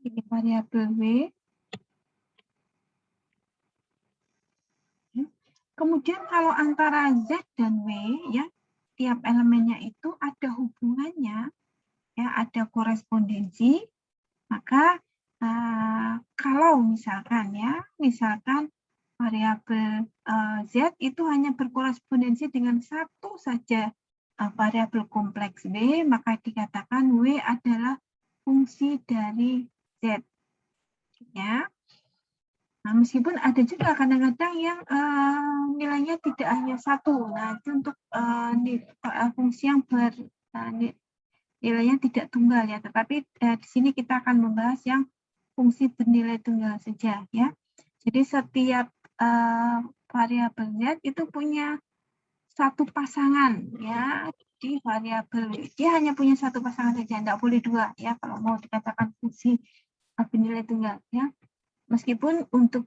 Ini variabel W. Kemudian kalau antara Z dan W, ya, tiap elemennya itu ada hubungannya, ya, ada korespondensi, maka kalau misalkan variabel Z itu hanya berkorespondensi dengan satu saja variabel kompleks W, maka dikatakan W adalah fungsi dari Z. Ya. Nah, meskipun ada juga kadang-kadang yang nilainya tidak hanya satu. Nah, itu untuk fungsi yang nilainya tidak tunggal ya. Tetapi di sini kita akan membahas yang fungsi bernilai tunggal saja ya. Jadi setiap variabel Z itu punya satu pasangan ya di variabel W. Dia hanya punya satu pasangan saja, tidak boleh dua ya kalau mau dikatakan fungsi bernilai tunggal ya. Meskipun untuk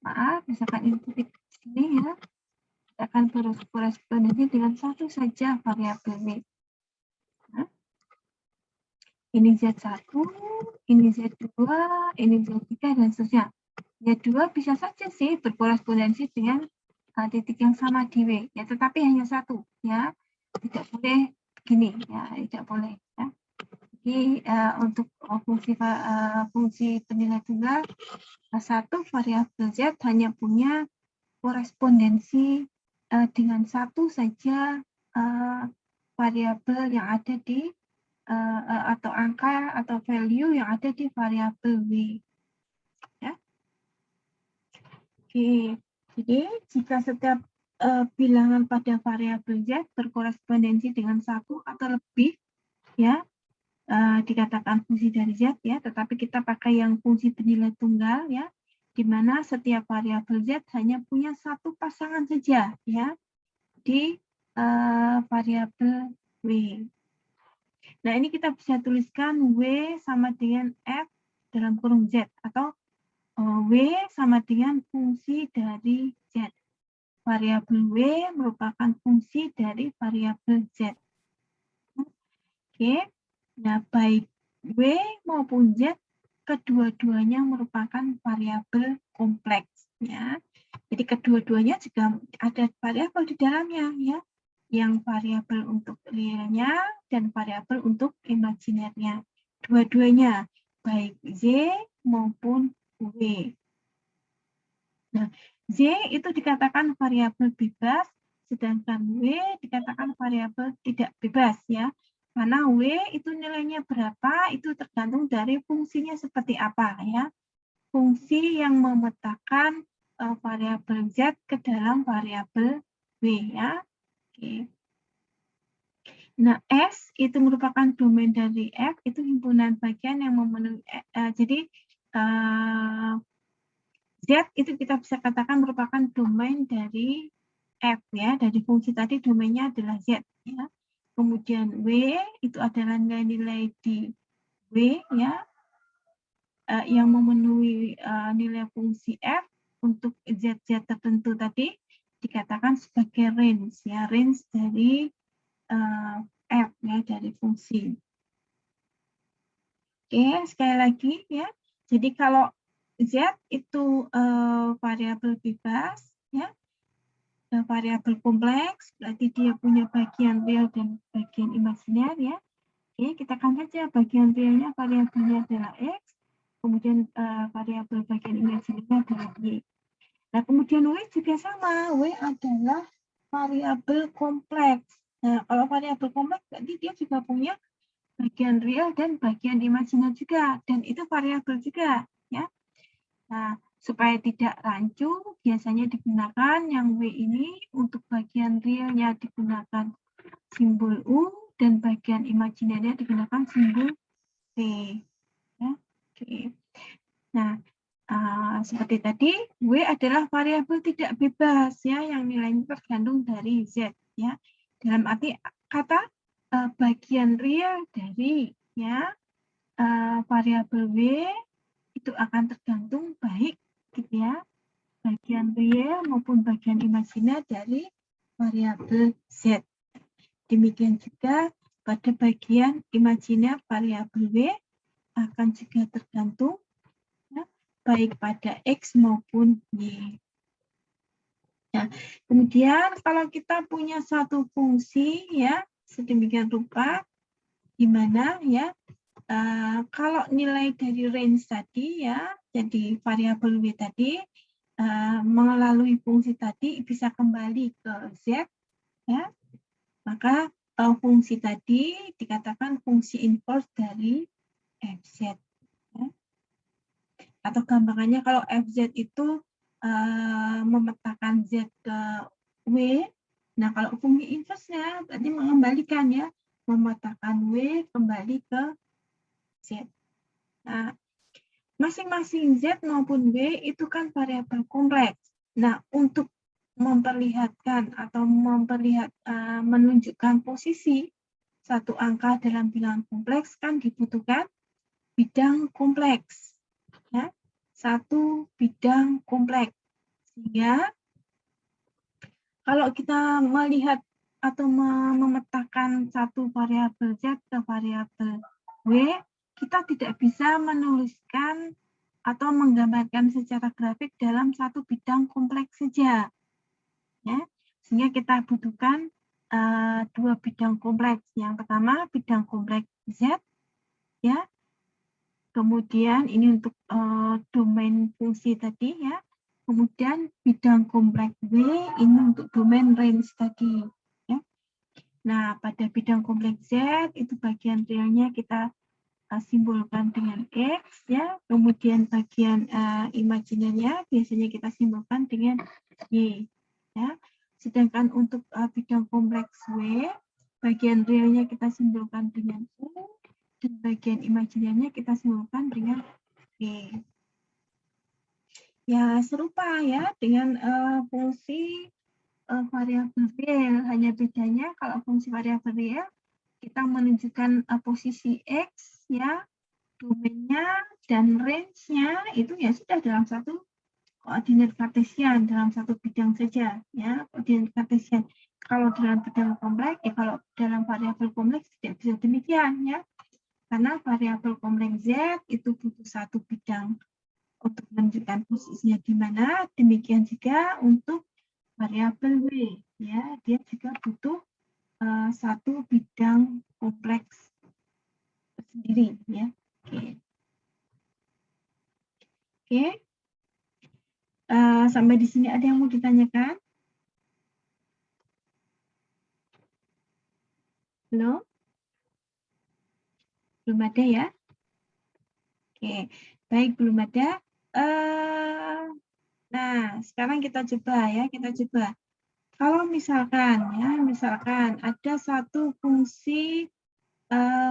maaf, misalkan ini titik sini ya, akan berkorespondensi dengan satu saja variabel W. Nah, ini Z1, ini Z2, ini Z3, dan seterusnya. Z2 bisa saja sih berkorespondensi dengan titik yang sama di W, ya, tetapi hanya satu, ya, tidak boleh begini, ya, tidak boleh. Ya. Jadi untuk fungsi bernilai tunggal, satu variabel Z hanya punya korespondensi dengan satu saja variabel yang ada di atau angka atau value yang ada di variabel W. Ya. Oke, jadi jika setiap bilangan pada variabel Z berkorespondensi dengan satu atau lebih, ya, dikatakan fungsi dari Z ya, tetapi kita pakai yang fungsi bernilai tunggal ya, di mana setiap variabel Z hanya punya satu pasangan saja ya di variabel W. Nah, ini kita bisa tuliskan W sama dengan F dalam kurung Z atau W sama dengan fungsi dari Z. Variabel W merupakan fungsi dari variabel Z. Oke. Nah, baik W maupun Z, kedua-duanya merupakan variabel kompleks. Ya. Jadi kedua-duanya juga ada variabel di dalamnya, ya, yang variabel untuk realnya dan variabel untuk imajinernya. Dua-duanya, baik Z maupun W. Nah, Z itu dikatakan variabel bebas, sedangkan W dikatakan variabel tidak bebas, ya. Karena W itu nilainya berapa, itu tergantung dari fungsinya seperti apa, ya. Fungsi yang memetakan variabel Z ke dalam variabel W, ya. Oke. Nah, S itu merupakan domain dari F, itu himpunan bagian yang memenuhi, jadi Z itu kita bisa katakan merupakan domain dari F, ya, dari fungsi tadi domainnya adalah Z, ya. Kemudian W itu adalah nilai-nilai di W, ya, yang memenuhi nilai fungsi F untuk Z-Z tertentu tadi dikatakan sebagai range, ya, range dari F, ya, dari fungsi. Oke, sekali lagi, ya. Jadi kalau Z itu variabel bebas, ya, variabel kompleks, berarti dia punya bagian real dan bagian imajiner, ya. Oke, kita kan saja bagian realnya variabelnya adalah X, kemudian variabel bagian imajinernya adalah Y. Nah, kemudian W juga sama, W adalah variabel kompleks. Nah, kalau variabel kompleks berarti dia juga punya bagian real dan bagian imajiner juga, dan itu variabel juga, ya. Nah, supaya tidak rancu, biasanya digunakan yang W ini untuk bagian realnya digunakan simbol U dan bagian imajinernya digunakan simbol V. Ya, oke. Nah, seperti tadi, W adalah variabel tidak bebas, ya, yang nilainya tergantung dari Z, ya. Dalam arti kata bagian real dari, ya, variabel W itu akan tergantung baik, gitu ya, bagian real maupun bagian imajiner dari variabel Z. Demikian juga pada bagian imajiner variabel W akan juga tergantung ya, baik pada X maupun Y. Ya. Kemudian kalau kita punya satu fungsi ya sedemikian rupa, di mana ya kalau nilai dari range tadi ya, jadi variabel W tadi melalui fungsi tadi bisa kembali ke Z ya, maka fungsi tadi dikatakan fungsi inverse dari FZ ya. Atau gambarannya kalau FZ itu memetakan Z ke W, nah kalau fungsi inverse-nya berarti mengembalikan ya, memetakan W kembali ke Z. Nah, masing-masing Z maupun W itu kan variabel kompleks. Nah, untuk memperlihatkan atau menunjukkan posisi satu angka dalam bilangan kompleks kan dibutuhkan bidang kompleks. Ya, satu bidang kompleks. Sehingga kalau kita melihat atau memetakan satu variabel Z ke variabel W, kita tidak bisa menuliskan atau menggambarkan secara grafik dalam satu bidang kompleks saja. Ya, sehingga kita butuhkan dua bidang kompleks. Yang pertama bidang kompleks Z, ya. Kemudian ini untuk domain fungsi tadi ya. Kemudian bidang kompleks W ini untuk domain range tadi. Ya. Nah, pada bidang kompleks Z itu bagian realnya kita simbolkan dengan X ya. Kemudian bagian imajinernya biasanya kita simbolkan dengan Y. Ya. Sedangkan untuk bidang kompleks W, bagian realnya kita simbolkan dengan U, dan bagian imajinernya kita simbolkan dengan B. Ya, serupa ya dengan fungsi variabel real. Hanya bedanya kalau fungsi variabel real, kita menunjukkan posisi X, ya, domainnya, dan range-nya, itu ya sudah dalam satu koordinat kartesian, dalam satu bidang saja. Ya, koordinat kartesian. Kalau dalam bidang kompleks, kalau dalam variabel kompleks tidak bisa demikian, ya. Karena variabel kompleks Z itu butuh satu bidang untuk menunjukkan posisinya di mana, demikian juga untuk variabel W, ya, dia juga butuh satu bidang kompleks sendiri, ya. Oke. Sampai di sini ada yang mau ditanyakan? Belum? Belum ada ya? Oke, baik, belum ada. Nah, sekarang kita coba ya, kita coba. Kalau misalkan ada satu fungsi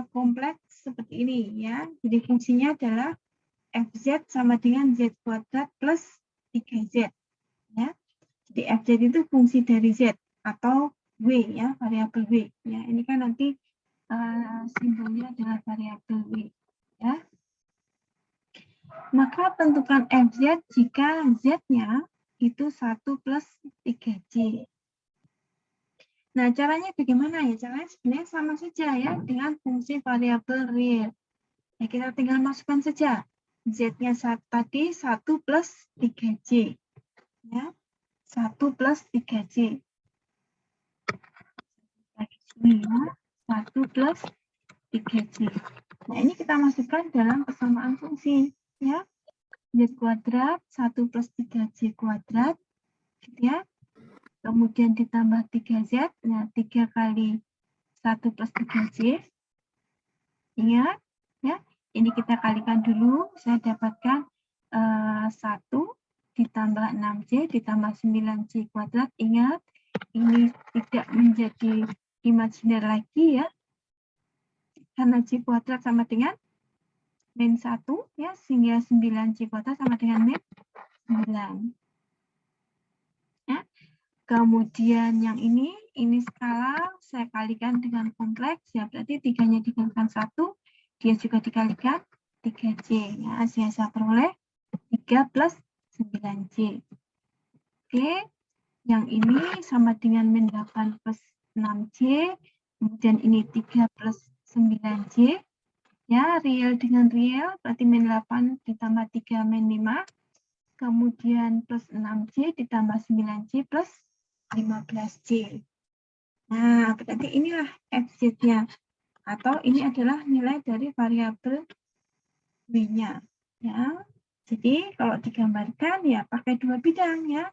kompleks seperti ini ya. Jadi fungsinya adalah Fz sama dengan Z kuadrat plus 3Z. Ya. Jadi Fz itu fungsi dari Z atau W ya, variabel W. Ya, ini kan nanti simbolnya adalah variabel W. Ya. Maka tentukan Fz jika Z-nya itu 1 plus 3Z. Nah, caranya bagaimana ya? Caranya sebenarnya sama saja ya dengan fungsi variabel real. Ya, kita tinggal masukkan saja. Z-nya tadi 1 plus 3Z. Ya, 1 plus 3Z. Ini ya, 1 plus 3Z. Nah, ini kita masukkan dalam persamaan fungsi. Ya, Z kuadrat 1 plus 3Z kuadrat. Gitu ya. Kemudian ditambah 3Z. Nah, 3 kali 1 plus 3Z. Ingat, ya. Ini kita kalikan dulu, saya dapatkan 1 ditambah 6Z ditambah 9Z kuadrat. Ingat, ini tidak menjadi imajiner lagi ya, karena Z kuadrat sama dengan min 1, ya, sehingga 9Z kuadrat sama dengan min 9. Ya. Kemudian yang ini skala, saya kalikan dengan kompleks, ya berarti 3-nya dikalikan 1, dia juga dikalikan 3Z. Ya, saya peroleh 3 plus 9Z. Oke, yang ini sama dengan min 8 plus 6Z, kemudian ini 3 plus 9Z, Ya, real dengan real, berarti min 8 ditambah 3 min 5. Kemudian plus 6C ditambah 9C plus 15C. Nah, berarti inilah FZ-nya. Atau ini adalah nilai dari variabel W-nya. Ya. Jadi kalau digambarkan ya pakai dua bidang ya.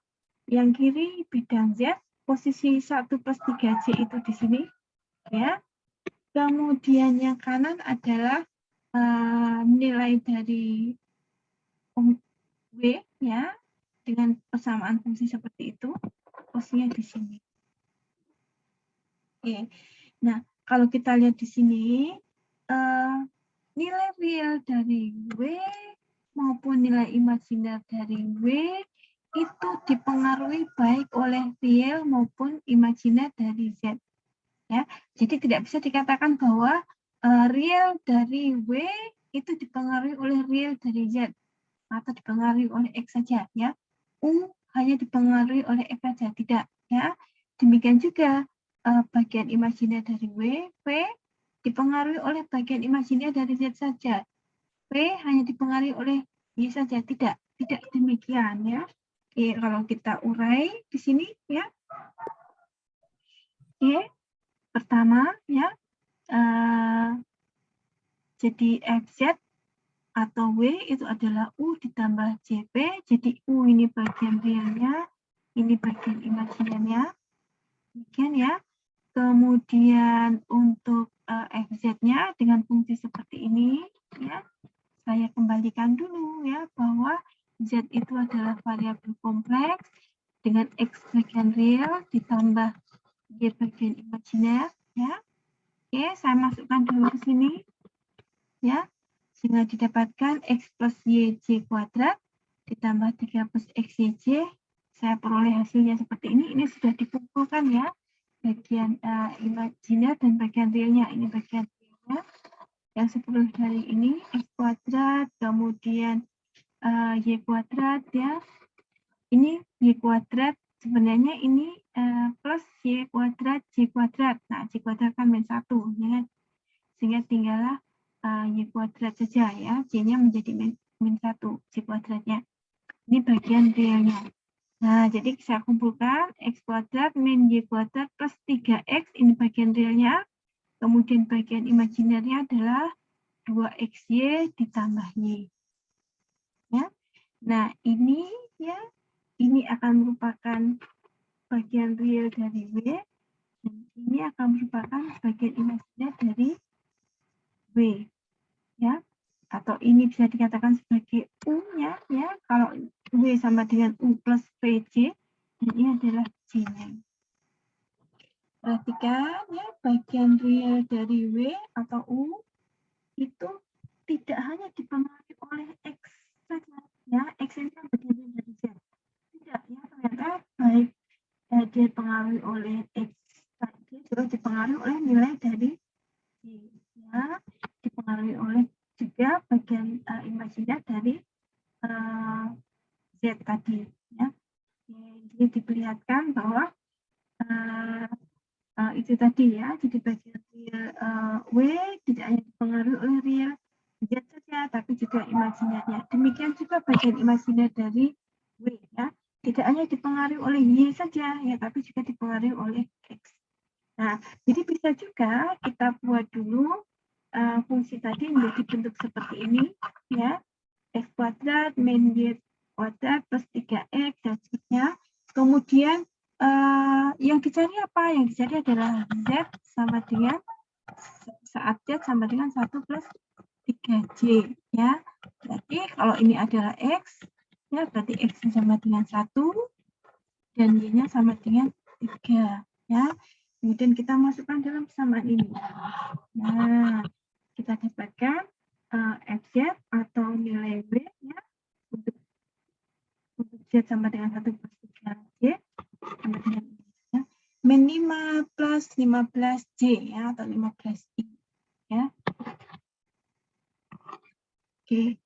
Yang kiri bidang Z, posisi 1 plus 3C itu di sini. Ya. Kemudian yang kanan adalah nilai dari W ya dengan persamaan fungsi seperti itu, posisinya di sini. Oke. Nah, kalau kita lihat di sini nilai real dari W maupun nilai imajiner dari W itu dipengaruhi baik oleh real maupun imajiner dari Z. Ya, jadi tidak bisa dikatakan bahwa real dari W itu dipengaruhi oleh real dari Z atau dipengaruhi oleh X saja ya. U hanya dipengaruhi oleh X saja, tidak ya. Demikian juga bagian imajiner dari W, V dipengaruhi oleh bagian imajiner dari Z saja. V hanya dipengaruhi oleh Y saja, tidak demikian ya. Oke, kalau kita urai di sini ya. Oke, pertama ya. Jadi FZ atau W itu adalah U ditambah JP. Jadi U ini bagian realnya, ini bagian imajinernya. Demikian ya. Kemudian untuk FZ-nya dengan fungsi seperti ini, ya, saya kembalikan dulu ya bahwa Z itu adalah variabel kompleks dengan X bagian real ditambah Y bagian imajiner. Ya. Oke, saya masukkan dulu ke sini. Ya, sehingga didapatkan X plus YJ kuadrat ditambah 3 plus XYJ. Saya peroleh hasilnya seperti ini. Ini sudah dikumpulkan ya. Bagian imajiner dan bagian realnya. Ini bagian realnya. Yang 10 dari ini X kuadrat, kemudian Y kuadrat ya. Ini Y kuadrat. Sebenarnya ini plus Y kuadrat, Y kuadrat. Nah, Y kuadrat kan min 1. Ya. Sehingga tinggallah Y kuadrat saja ya. Y-nya menjadi min 1, Y kuadratnya. Ini bagian realnya. Nah, jadi saya kumpulkan X kuadrat min Y kuadrat plus 3X, ini bagian realnya. Kemudian bagian imajinernya adalah 2XY ditambah Y. Ya. Nah, ini ya, ini akan merupakan bagian real dari W, dan ini akan merupakan bagian imajiner dari W. Ya, atau ini bisa dikatakan sebagai U-nya ya. Kalau W sama dengan U plus VJ, dan ini adalah J-nya. Perhatikan ya, bagian real dari W atau U itu tidak hanya dipengaruhi oleh X saja ya. X ini kan bagian dari Z. Tidak ya, ternyata baik dia dipengaruhi oleh X tadi juga dipengaruhi oleh nilai dari J ya, dipengaruhi oleh juga bagian imajiner dari Z tadi ya. Jadi diperlihatkan bahwa itu tadi ya, jadi bagian real W tidak hanya dipengaruhi oleh real Z saja, tapi juga imajinernya. Demikian juga bagian imajiner dari W ya, tidak hanya dipengaruhi oleh Y saja ya, tapi juga dipengaruhi oleh X. Nah, jadi bisa juga kita buat dulu fungsi tadi menjadi bentuk seperti ini ya. X kuadrat min Y kuadrat plus 3X dan seterusnya. Kemudian yang dicari apa? Yang dicari adalah Z sama dengan saat Z sama dengan 1 plus 3J ya. Jadi kalau ini adalah X ya, berarti X sama dengan 1 dan Y-nya sama dengan 3 ya. Kemudian kita masukkan dalam persamaan ini. Nah, kita dapatkan FZ atau nilai W ya, untuk Z sama dengan 1 plus 3J sama dengan ya, min 5 plus 15J ya, atau 15I ya. Oke.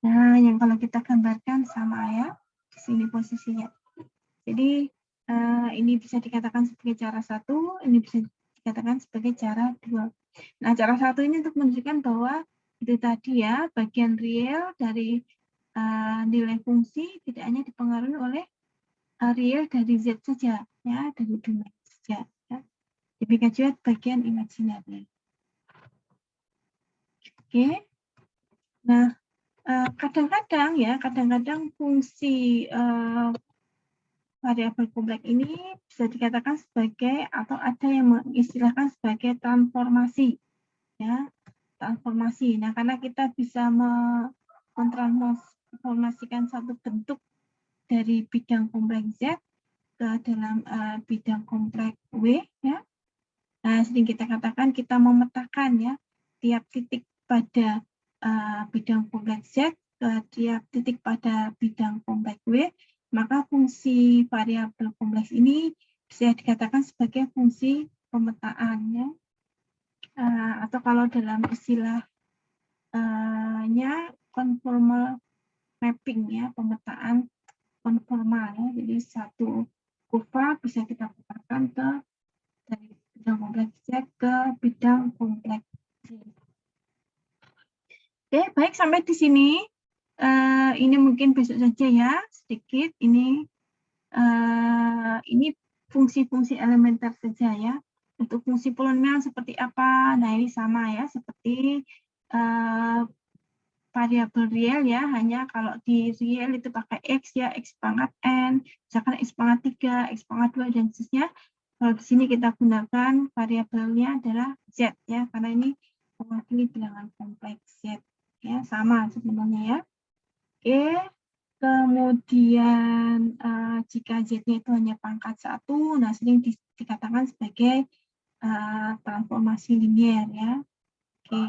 Nah, yang kalau kita gambarkan sama ya, di sini posisinya. Jadi ini bisa dikatakan sebagai cara 1, ini bisa dikatakan sebagai cara 2. Nah, cara 1 ini untuk menunjukkan bahwa itu tadi ya, bagian real dari nilai fungsi tidak hanya dipengaruhi oleh real dari Z saja, ya, dari domain saja. Ya. Demikian juga bagian imaginary. Oke. Nah, kadang-kadang fungsi variabel kompleks ini bisa dikatakan sebagai atau ada yang mengistilahkan sebagai transformasi, ya, transformasi. Nah, karena kita bisa mentransformasikan satu bentuk dari bidang kompleks Z ke dalam bidang kompleks W, ya. Nah, sering kita katakan kita memetakan ya tiap titik pada bidang kompleks Z ke tiap titik pada bidang kompleks W, maka fungsi variabel kompleks ini bisa dikatakan sebagai fungsi pemetaan ya. Atau kalau dalam istilahnya conformal mapping ya, pemetaan konformal ya. Jadi satu kurva bisa kita petakan ke dari bidang kompleks Z ke bidang kompleks Z. Oke, baik sampai di sini. Ini mungkin besok saja ya, sedikit. Ini fungsi-fungsi elementer saja ya. Untuk fungsi polinomial seperti apa? Nah, ini sama ya, seperti variabel real ya, hanya kalau di real itu pakai X ya, X pangkat N, misalkan X pangkat 3, X pangkat 2, dan seterusnya. Kalau di sini kita gunakan variabelnya adalah Z ya, karena ini mewakili bilangan kompleks Z ya, sama sebenarnya ya. Oke, kemudian jika Z-nya itu hanya pangkat 1, nah sering dikatakan sebagai transformasi linier ya. Oke.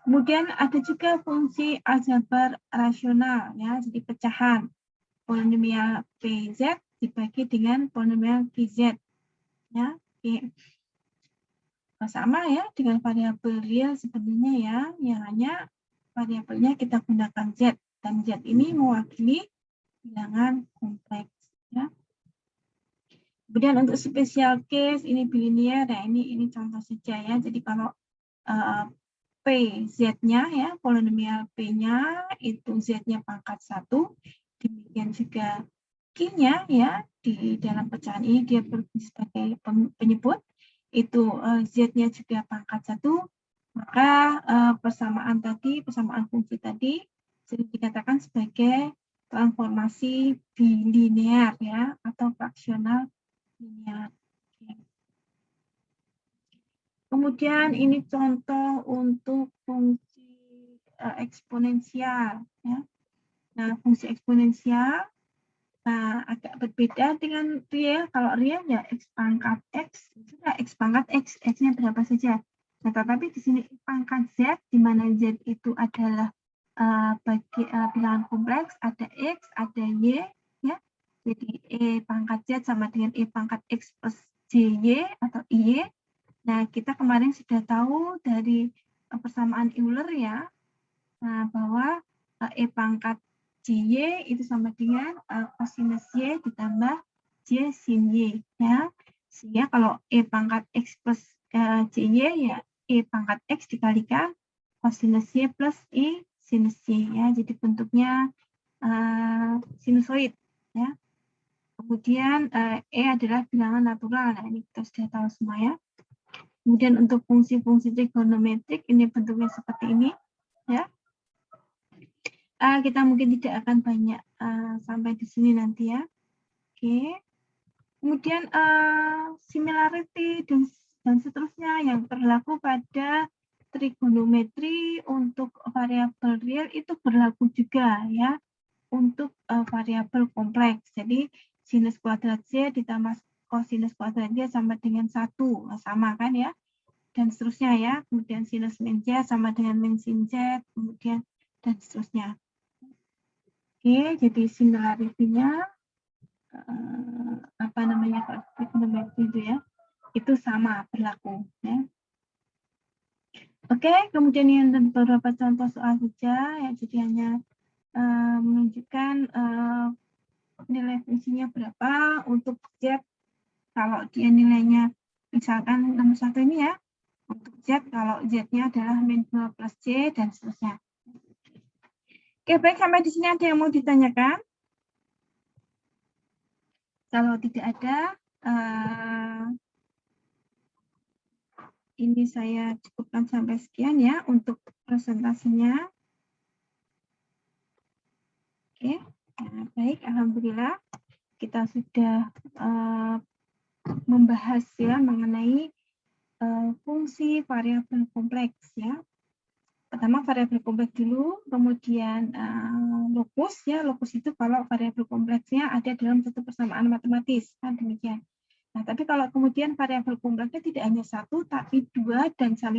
Kemudian ada juga fungsi aljabar rasional ya, jadi pecahan polinomial PZ dibagi dengan polinomial QZ ya. Oke. Sama ya dengan variabel real sebenarnya ya, yang hanya variabelnya kita gunakan Z, dan Z ini mewakili bilangan kompleks ya. Kemudian untuk special case ini bilinear, nah ini contoh saja ya. Jadi kalau P Z-nya ya, polinomial P-nya itu Z-nya pangkat 1, demikian juga Q-nya ya, di dalam pecahan ini dia berfungsi sebagai penyebut, itu Z-nya juga pangkat 1, maka persamaan fungsi tadi sering dikatakan sebagai transformasi bilinear ya, atau fraksional linear. Kemudian ini contoh untuk fungsi eksponensial. Ya. Nah, fungsi eksponensial agak berbeda dengan real. Kalau real ya X pangkat X, sudah X pangkat X, X-nya berapa saja. Nah, tetapi di sini pangkat Z, di mana Z itu adalah bilangan kompleks, ada X, ada Y, ya. Jadi E pangkat Z sama dengan E pangkat X plus JY atau IY. Nah, kita kemarin sudah tahu dari persamaan Euler ya, bahwa E pangkat JY itu sama dengan kosinus Y ditambah J sin Y. Ya. Sehingga kalau E pangkat X plus JY ya E pangkat X dikalikan kosinus Y plus I sinus Y. Ya. Jadi bentuknya sinusoid. Ya. Kemudian E adalah bilangan natural. Nah, ini kita sudah tahu semua ya. Kemudian untuk fungsi-fungsi trigonometrik ini bentuknya seperti ini, ya. Kita mungkin tidak akan banyak sampai di sini nanti ya. Oke. Kemudian similarity dan seterusnya yang berlaku pada trigonometri untuk variabel real itu berlaku juga ya untuk variabel kompleks. Jadi sinus kuadrat Z ditambah kosinus kuadrat Z sama dengan 1, sama kan ya, dan seterusnya ya. Kemudian sinus min Z sama dengan min sin Z, kemudian dan seterusnya. Oke, jadi similarity-nya apa namanya kalau trigonometri itu ya, itu sama berlaku ya. Oke, kemudian yang beberapa contoh soal saja ya, jadi hanya menunjukkan nilai fungsinya berapa untuk Z. Kalau dia nilainya misalkan nomor 1 ini ya, Untuk Z, kalau Z-nya adalah min 2 plus C, dan seterusnya. Oke, baik, sampai di sini ada yang mau ditanyakan? Kalau tidak ada, ini saya cukupkan sampai sekian ya untuk presentasinya. Oke, nah, baik, alhamdulillah kita sudah membahas ya mengenai fungsi variabel kompleks ya. Pertama variabel kompleks dulu, kemudian lokus ya. Lokus itu kalau variabel kompleksnya ada dalam satu persamaan matematis, kan demikian. Nah, tapi kalau kemudian variabel kompleksnya tidak hanya satu, tapi dua dan saling